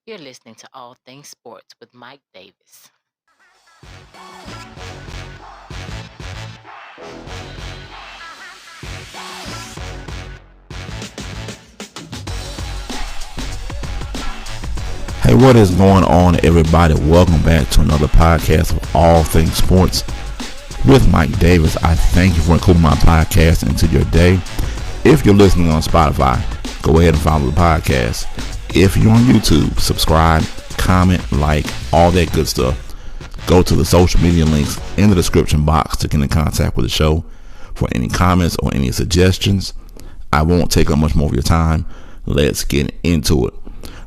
You're listening to All Things Sports with Mike Davis. Hey, what is going on, everybody? Welcome back to another podcast of All Things Sports with Mike Davis. I thank you for including my podcast into your day. If you're listening on Spotify, go ahead and follow the podcast. If you're on YouTube, subscribe, comment, like, all that good stuff. Go to the social media links in the description box to get in contact with the show for any comments or any suggestions. I won't take up much more of your time. Let's get into it.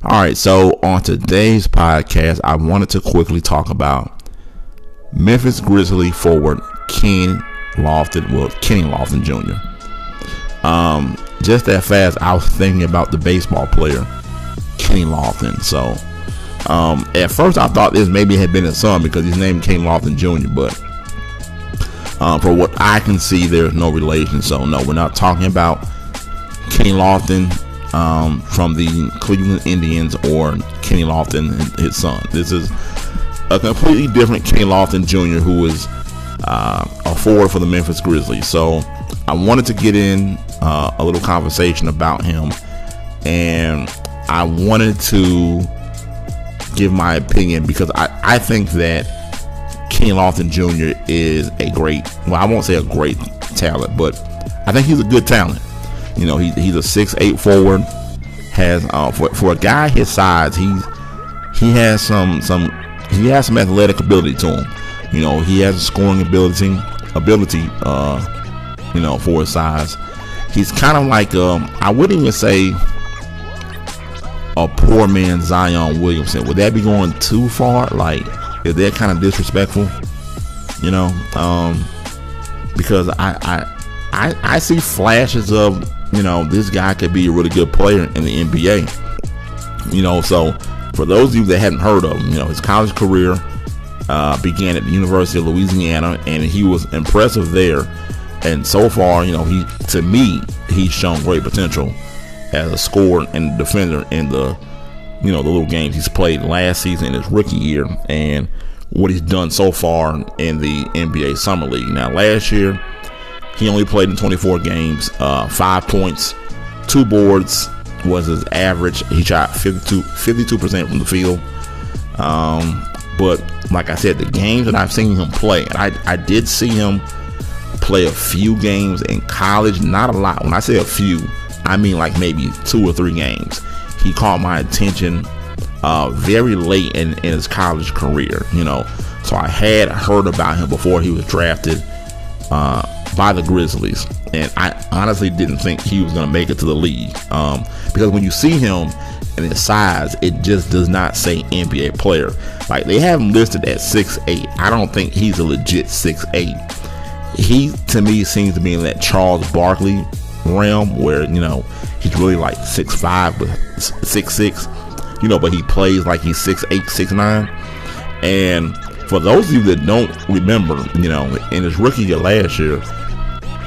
All right, so on today's podcast, I wanted to quickly talk about Memphis Grizzlies forward Kenny Lofton Jr. Just that fast, I was thinking about the baseball player Kenny Lofton. So at first I thought this maybe had been his son because his name came Lawton Jr. But for what I can see, there's no relation. So no, we're not talking about Kenny Lofton from the Cleveland Indians or Kenny Lofton, his son. This is a completely different Kenny Lofton Jr. who is a forward for the Memphis Grizzlies. So I wanted to get in a little conversation about him, and I wanted to give my opinion because I think that Kenny Lofton Jr. is a great, well, I won't say a great talent, but I think he's a good talent. You know, he's a 6'8" forward. Has for a guy his size, he has some athletic ability to him. You know, he has a scoring ability. You know, for his size, he's kind of like I wouldn't even say a poor man Zion Williamson. Would that be going too far? Like, is that kind of disrespectful? You know, because I see flashes of, you know, this guy could be a really good player in the NBA. You know, so for those of you that hadn't heard of him, you know, his college career began at the University of Louisiana, and he was impressive there. And so far, you know, he's shown great potential as a scorer and defender in the, you know, the little games he's played last season in his rookie year, and what he's done so far in the NBA Summer League. Now, last year, he only played in 24 games, 5 points, 2 boards was his average. He shot 52% from the field. But like I said, the games that I've seen him play, and I did see him play a few games in college, not a lot. When I say a few, I mean like maybe 2 or 3 games. He caught my attention very late in his college career, you know. So I had heard about him before he was drafted by the Grizzlies, and I honestly didn't think he was going to make it to the league, because when you see him and his size, it just does not say NBA player. Like, they have him listed at 6'8". I don't think he's a legit 6'8". He, to me, seems to be in that Charles Barkley realm where, you know, he's really like 6'5" with 6'6", you know, but he plays like he's 6'8", 6'9". And for those of you that don't remember, you know, in his rookie year last year,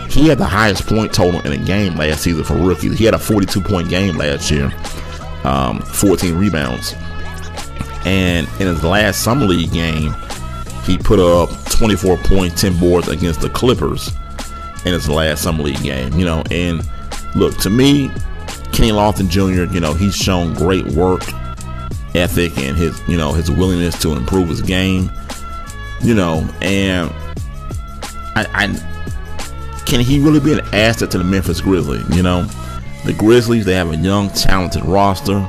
he had the highest point total in a game last season for rookies. He had a 42-point game last year, 14 rebounds. And in his last Summer League game, he put up 24 points, 10 boards against the Clippers in his last Summer League game. You know, and look, to me, Kenny Lofton Jr., you know, he's shown great work ethic and his, you know, his willingness to improve his game. You know, and can he really be an asset to the Memphis Grizzlies? You know, the Grizzlies, they have a young, talented roster.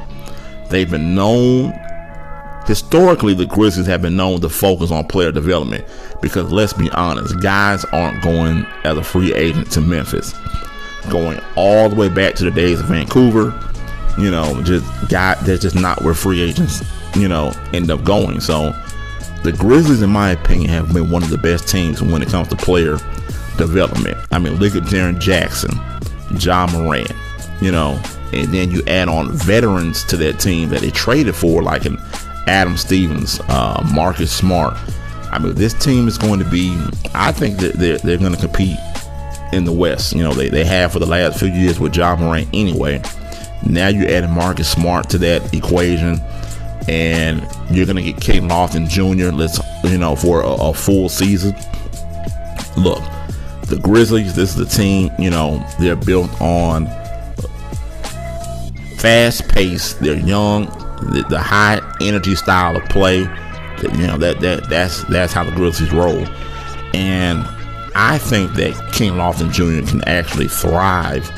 They've been known, historically, the Grizzlies have been known to focus on player development because, let's be honest, guys aren't going as a free agent to Memphis. Going all the way back to the days of Vancouver, you know, that's just not where free agents, you know, end up going. So the Grizzlies, in my opinion, have been one of the best teams when it comes to player development. I mean, look at Jaren Jackson, Ja Morant, you know, and then you add on veterans to that team that they traded for, like an Adam Stevens, Marcus Smart. I mean, this team is going to be, I think that they're going to compete in the West. You know, they have for the last few years with Ja Morant anyway. Now you're adding Marcus Smart to that equation. and you're gonna get Kate Lofton Jr. For a full season. Look, the Grizzlies, this is the team, they're built on fast pace. They're young, the high energy style of play. That's how the Grizzlies roll. And I think that King Lawton Jr. can actually thrive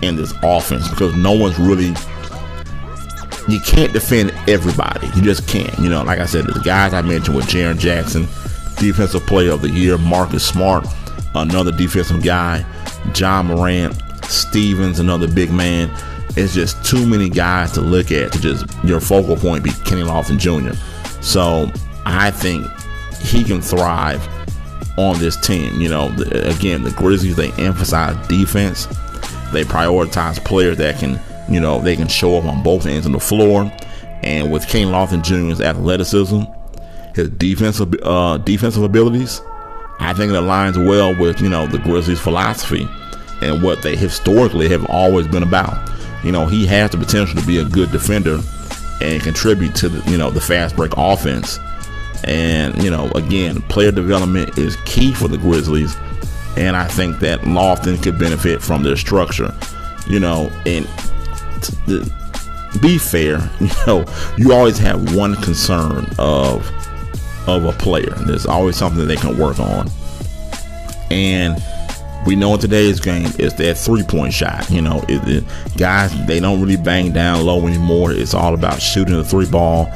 in this offense, because no one's really, you can't defend everybody. You just can't. Like I said, the guys I mentioned with Jaren Jackson, Defensive Player of the Year, Marcus Smart, another defensive guy, John Morant, Stevens, another big man. It's just too many guys to look at to just your focal point be Kenny Lofton Jr. So I think he can thrive on this team. Again, the Grizzlies, they emphasize defense. They prioritize players that can, they can show up on both ends of the floor. And with Kenny Lofton Jr.'s athleticism, his defensive abilities, I think it aligns well with, the Grizzlies' philosophy and what they historically have always been about. He has the potential to be a good defender and contribute to the fast break offense. And, again, player development is key for the Grizzlies. And I think that Lofton could benefit from their structure, and be fair, you always have one concern of a player. There's always something they can work on. And we know in today's game is that 3-point shot. Guys, they don't really bang down low anymore. It's all about shooting the 3 ball.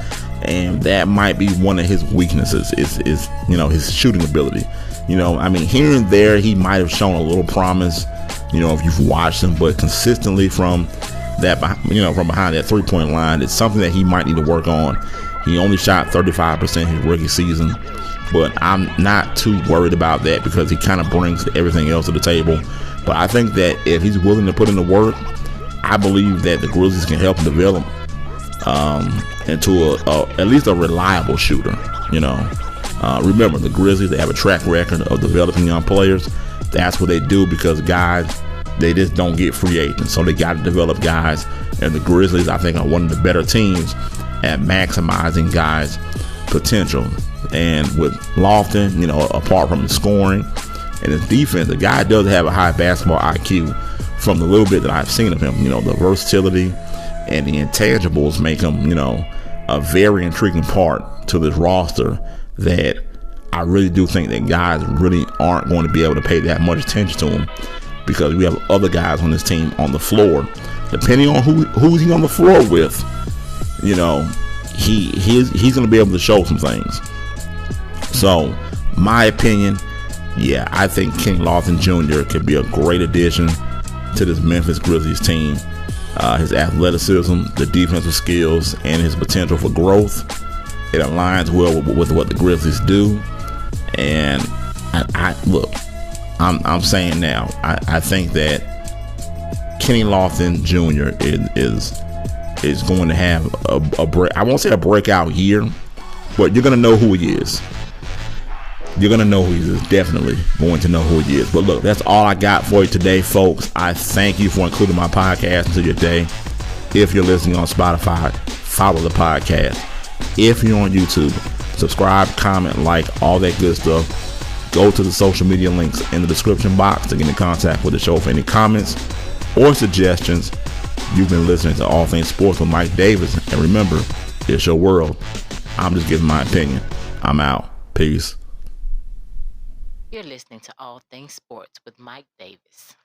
And that might be one of his weaknesses is his shooting ability. Here and there he might have shown a little promise, if you've watched him, but consistently from that, from behind that 3-point line, it's something that he might need to work on. He only shot 35% his rookie season, but I'm not too worried about that because he kind of brings everything else to the table. But I think that if he's willing to put in the work, I believe that the Grizzlies can help him develop into at least a reliable shooter. Remember, the Grizzlies, they have a track record of developing young players. That's what they do, because guys, they just don't get free agents, so they got to develop guys. And the Grizzlies, I think, are one of the better teams at maximizing guys' potential. And with Lofton, apart from his scoring and his defense, the guy does have a high basketball IQ. From the little bit that I've seen of him, the versatility and the intangibles make him, a very intriguing part to this roster that I really do think that guys really aren't going to be able to pay that much attention to him, because we have other guys on this team on the floor. Depending on who's he on the floor with, he's going to be able to show some things. So, my opinion, I think King Lawton Jr. could be a great addition to this Memphis Grizzlies team. His athleticism, the defensive skills, and his potential for growth, it aligns well with what the Grizzlies do. And I'm saying now, I think that Kenny Lofton Jr. is going to have a break. I won't say a breakout year, but you're going to know who he is. You're going to know who he is. Definitely going to know who he is. But look, that's all I got for you today, folks. I thank you for including my podcast into your day. If you're listening on Spotify, follow the podcast. If you're on YouTube, subscribe, comment, like, all that good stuff. Go to the social media links in the description box to get in contact with the show for any comments or suggestions. You've been listening to All Things Sports with Mike Davis. And remember, it's your world. I'm just giving my opinion. I'm out. Peace. You're listening to All Things Sports with Mike Davis.